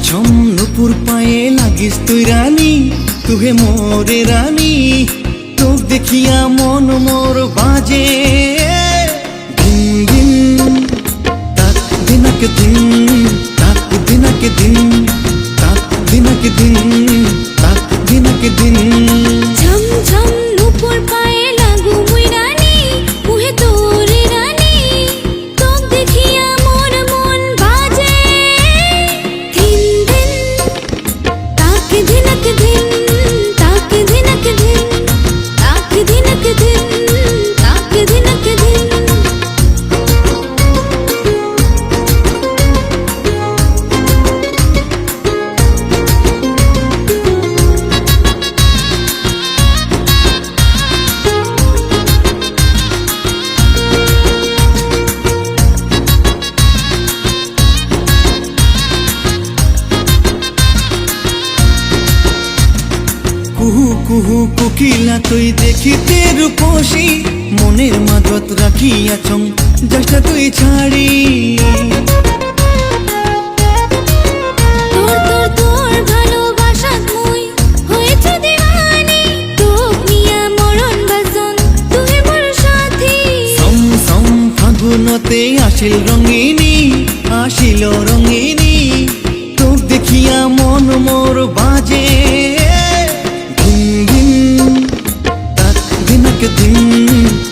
ছম নুপুর পায়ে লাগিস তুই রানী, তুহে মোরে রানী। তোক দেখিয়া মন মোর বাজে দিন দিন, তাক দিনক দিন, তাক দিনক দিন, তাক দিনক দিন, তাক দিনক দিন। ঝম ঝম নুপুর পায়ে লাগু মুই রানী, মুহে তোরে রানী। তোক দেখিয়া মোর মন বাজে দিন দিন, তাক দিনক দিন, তাক দিনক দিন, তাক দিনক দিন, তাক দিনক দিন। কুহু কুহু কোকিলা তুই দেখিতে রূপসী, মনের মাঝত রাখিয়াছং যাসনা তুই ছাড়ি। তোর তোর তোর ভালোবাসাত মুই হয়েছে দিওয়ানি। তোক নিয়া মরণ বাজন তুই মোর সাথী। সম সম ফাগুনতে আসিল রঙিনী, আসিল রঙিনী। তোক দেখিয়া মন মোর বাজে দিন দিন, তাক দিনক দিন,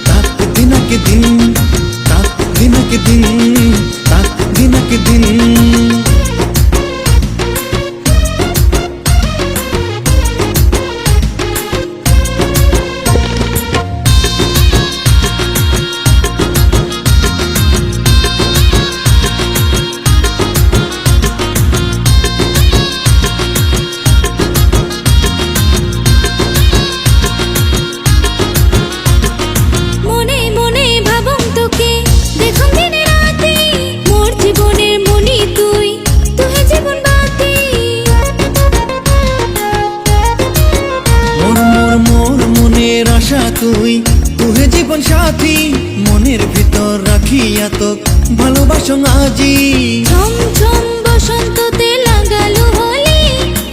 তাক দিনক দিন, তাক দিনক দিন, তাক দিনক দিন। মনে মনে ভাবং তোকে দেখুম দিনে রাতে, মোর জীবনের মনি তুই, তুই জীবন বাতি। মোর মোর মোর মনের আশা তুই, তুহে জীবন সাথী। মনের ভিতর রাখিয়া তোক ভালোবাসং আজি। ঝম ঝম বসন্ততে লাগালো হোলি,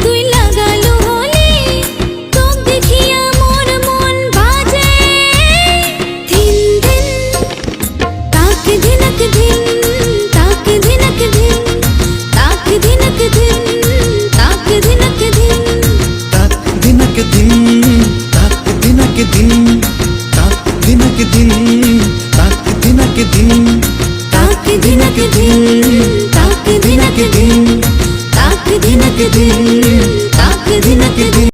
তুই লাগালো হোলি। তোক দেখিয়া মোর মন বাজে দিন দিন, তাক দিনক দিন, তাক দিনক দিন, তাক দিনক দিন, তাক দিনক দিন। তাক দিনক দিন, তাক দিনক দিন, তাক দিনক দিন।